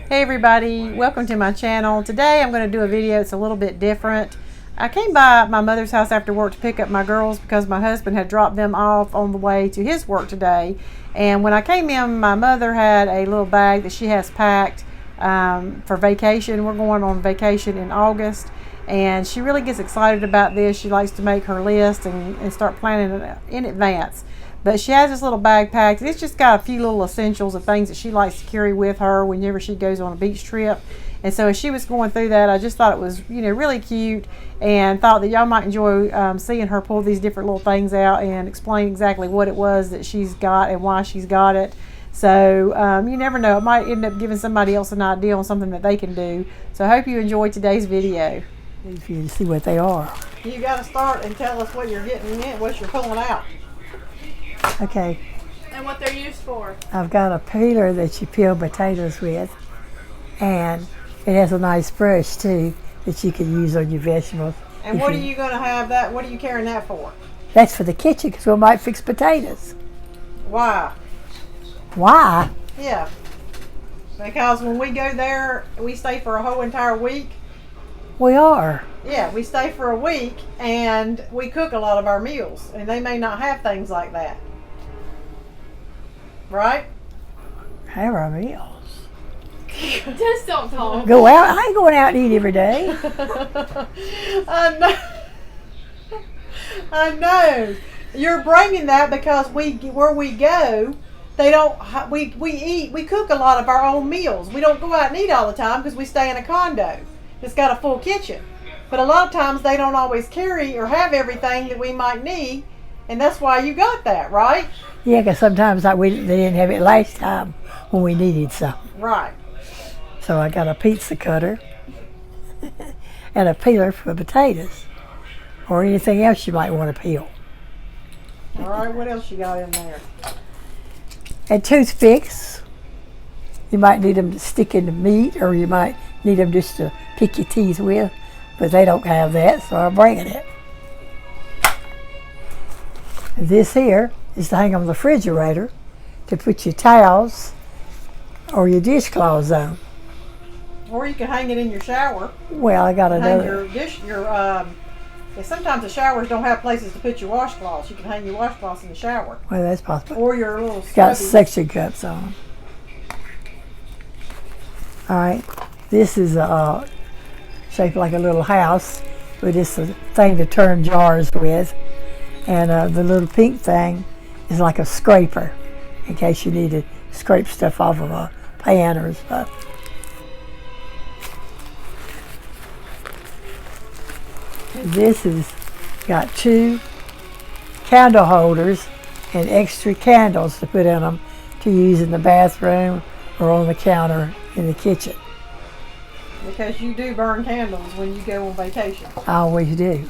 Hey everybody, welcome to my channel. Today I'm going to do a video. It's a little bit different. I came by my mother's house after work to pick up my girls because my husband had dropped them off on the way to his work today. And when I came in, my mother had a little bag that she has packed for vacation. We're going on vacation in August, and she really gets excited about this. She likes to make her list and start planning it in advance. But she has this little bag packed. It's just got a few little essentials of things that she likes to carry with her whenever she goes on a beach trip. And so as she was going through that, I just thought it was, really cute, and thought that y'all might enjoy seeing her pull these different little things out and explain exactly what it was that she's got and why she's got it. So you never know, it might end up giving somebody else an idea on something that they can do. So I hope you enjoyed today's video. For you to see what they are. You got to start and tell us what you're getting in, what you're pulling out. Okay. And what they're used for. I've got a peeler that you peel potatoes with, and it has a nice brush too that you can use on your vegetables. And what are you going to have that? What are you carrying that for? That's for the kitchen because we might fix potatoes. Why? Why? Yeah. Because when we go there, we stay for a whole entire week. We are. Yeah, we stay for a week and we cook a lot of our meals, and they may not have things like that. Right? Have our meals. Just don't talk. Go out. I ain't going out and eat every day. I know. I know. You're bringing that because where we go, they don't. We cook a lot of our own meals. We don't go out and eat all the time because we stay in a condo. It's got a full kitchen, but a lot of times they don't always carry or have everything that we might need, and that's why you got that, right? Yeah, because sometimes they didn't have it last time when we needed something. Right. So I got a pizza cutter and a peeler for potatoes or anything else you might want to peel. All right, what else you got in there? And toothpicks. You might need them to stick in the meat, or you might need them just to pick your teeth with, but they don't have that, so I'm bringing it. This here is to hang on the refrigerator to put your towels or your dishcloths on. Or you can hang it in your shower. Well, I got Hang another. Sometimes the showers don't have places to put your washcloths. You can hang your washcloths in the shower. Well, that's possible. Or your little It's got scrubbies. suction cups on them. All right, this is shaped like a little house, but it's a thing to turn jars with. And the little pink thing is like a scraper, in case you need to scrape stuff off of a pan or stuff. And this has got 2 candle holders and extra candles to put in them to use in the bathroom or on the counter in the kitchen. Because you do burn candles when you go on vacation. I always do.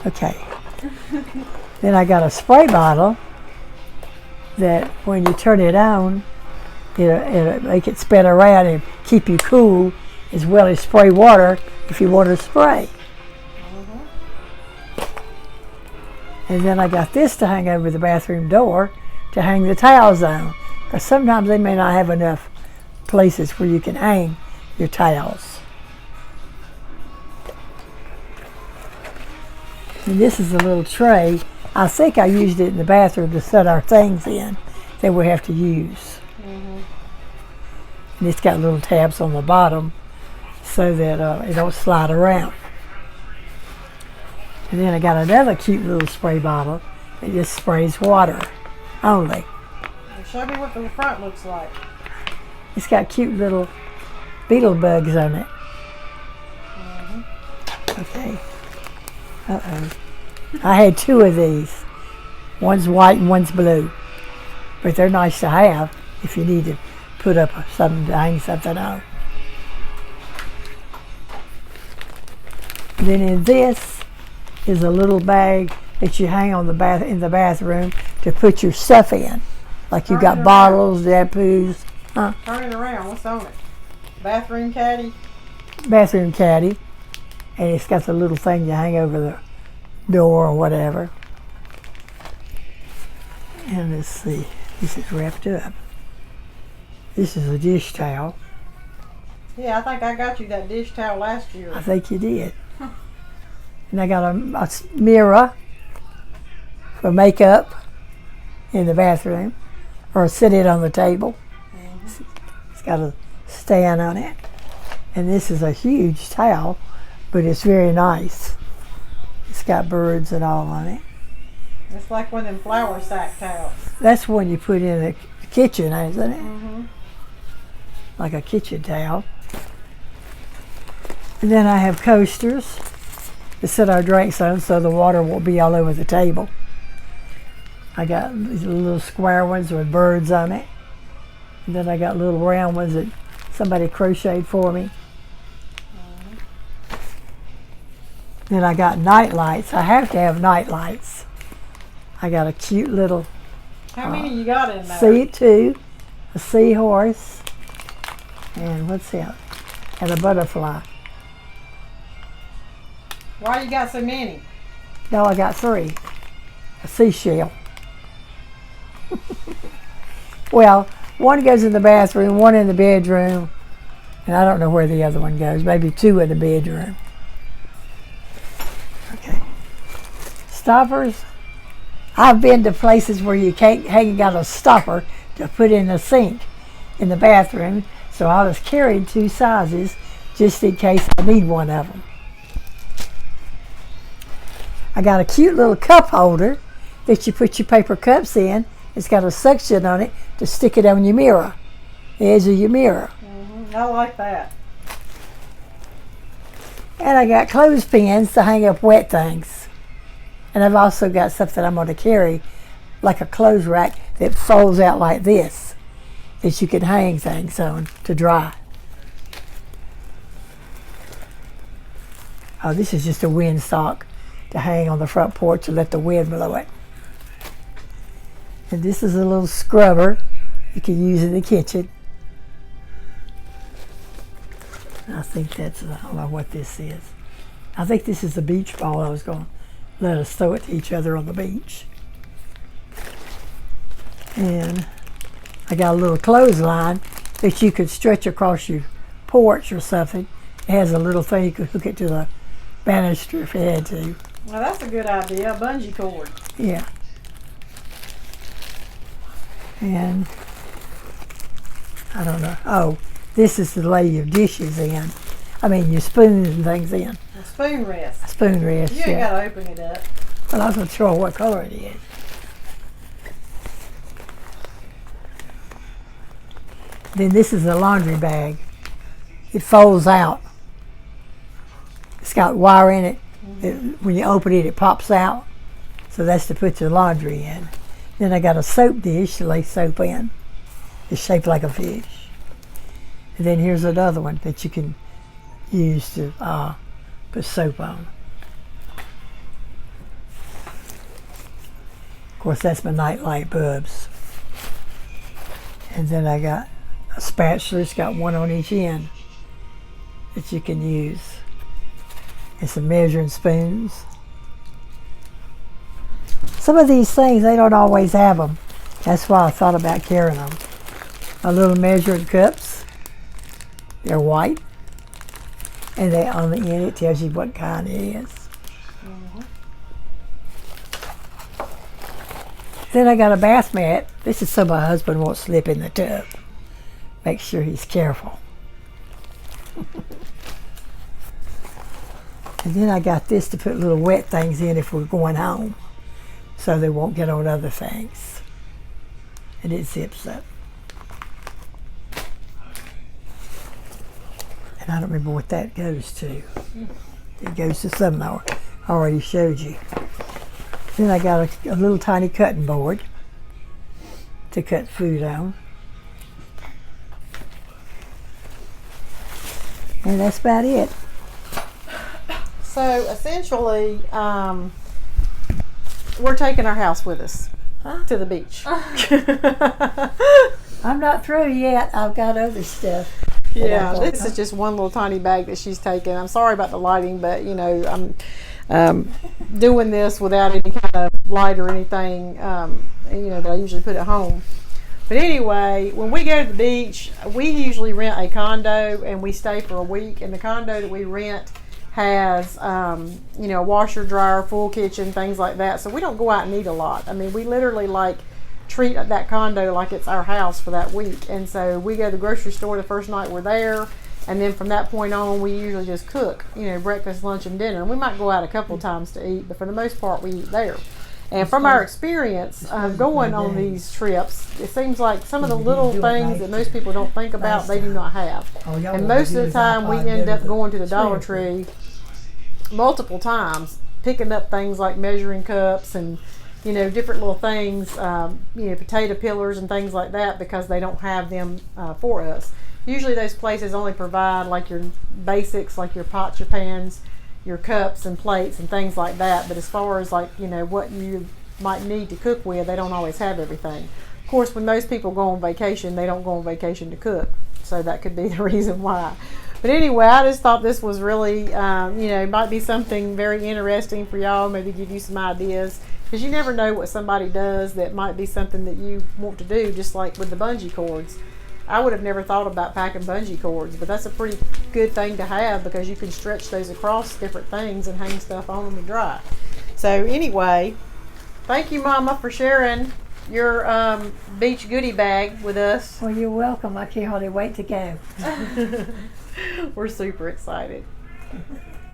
Okay. Then I got a spray bottle that when you turn it on, it'll make it spin around and keep you cool, as well as spray water if you want to spray. And then I got this to hang over the bathroom door to hang the towels on. Because sometimes they may not have enough places where you can hang your towels. And this is a little tray. I think I used it in the bathroom to set our things in that we have to use. And it's got little tabs on the bottom so that it don't slide around. And then I got another cute little spray bottle that just sprays water only. Show me what the front looks like. It's got cute little beetle bugs on it. Okay. Uh-oh. I had 2 of these. One's white and one's blue. But they're nice to have if you need to put up something to hang something on. Then in this is a little bag that you hang on in the bathroom to put your stuff in. Like you got bottles, shampoos. Turn it around. What's on it? Bathroom caddy? Bathroom caddy. And it's got the little thing you hang over the door or whatever. And let's see. This is wrapped up. This is a dish towel. Yeah, I think I got you that dish towel last year. I think you did. And I got a mirror for makeup in the bathroom, or sit it on the table. It's got a stand on it. And this is a huge towel, but it's very nice. It's got birds and all on it. It's like one of them flour sack towels. That's one you put in the kitchen, isn't it? Like a kitchen towel. And then I have coasters to set our drinks on so the water won't be all over the table. I got these little square ones with birds on it. And then I got little round ones that somebody crocheted for me. Then I got night lights. I have to have night lights. I got a cute little How many you got in there? C2, a seahorse, and what's that? And a butterfly. Why you got so many? No, I got 3. A seashell. Well, one goes in the bathroom, one in the bedroom, and I don't know where the other one goes. Maybe 2 in the bedroom. Okay. Stoppers. I've been to places where you ain't got a stopper to put in the sink in the bathroom, so I was carrying 2 sizes just in case I need one of them. I got a cute little cup holder that you put your paper cups in. It's got a suction on it to stick it on your mirror, the edge of your mirror. I like that. And I got clothespins to hang up wet things. And I've also got something I'm going to carry, like a clothes rack that folds out like this, that you can hang things on to dry. Oh, this is just a windsock to hang on the front porch and let the wind blow it. And this is a little scrubber you can use in the kitchen. I think that's, I don't know what this is. I think this is the beach ball I was going to let us throw it to each other on the beach. And I got a little clothesline that you could stretch across your porch or something. It has a little thing you could hook it to the banister if you had to. Well, that's a good idea. A bungee cord. Yeah. And I don't know. Oh, this is to lay your dishes in. I mean, your spoons and things in. A spoon rest. A spoon rest. You ain't Yeah. got to open it up. Well, I wasn't sure what color it is. Then this is a laundry bag. It folds out. It's got wire in it. When you open it, it pops out. So that's to put your laundry in. Then I got a soap dish to lay soap in. It's shaped like a fish. And then here's another one that you can use to put soap on. Of course, that's my nightlight bulbs. And then I got a spatula. It's got one on each end that you can use. And some measuring spoons. Some of these things, they don't always have them. That's why I thought about carrying them. My little measuring cups. They're white. And they on the end, it tells you what kind it is. Then I got a bath mat. This is so my husband won't slip in the tub. Make sure he's careful. And then I got this to put little wet things in if we're going home, so they won't get on other things. And it zips up. And I don't remember what that goes to. It goes to something I already showed you. Then I got a little tiny cutting board to cut food on. And that's about it. So essentially, we're taking our house with us to the beach. I'm not through yet. I've got other stuff. Yeah, this is just one little tiny bag that she's taking. I'm sorry about the lighting, but you know, I'm doing this without any kind of light or anything, you know, that I usually put at home. But anyway, when we go to the beach, we usually rent a condo and we stay for a week. And the condo that we rent has, a washer, dryer, full kitchen, things like that. So we don't go out and eat a lot. I mean, we literally treat that condo like it's our house for that week. And so we go to the grocery store the first night we're there. And then from that point on, we usually just cook, breakfast, lunch, and dinner. And we might go out a couple of times to eat, but for the most part, we eat there. And from our experience going on these trips, it seems like some of the little things that most people don't think about, they do not have. And most of the time, we end up going to the Dollar Tree multiple times, picking up things like measuring cups and different little things, potato peelers and things like that, because they don't have them for us. Usually those places only provide like your basics, like your pots, your pans, your cups and plates and things like that. But as far as what you might need to cook with, they don't always have everything. Of course, when most people go on vacation, they don't go on vacation to cook. So that could be the reason why. But anyway, I just thought this was really, might be something very interesting for y'all, maybe give you some ideas. Because you never know what somebody does that might be something that you want to do, just like with the bungee cords. I would have never thought about packing bungee cords, but that's a pretty good thing to have because you can stretch those across different things and hang stuff on them to dry. So anyway, thank you, Mama, for sharing your beach goodie bag with us. Well, you're welcome. I can't hardly wait to go. We're super excited.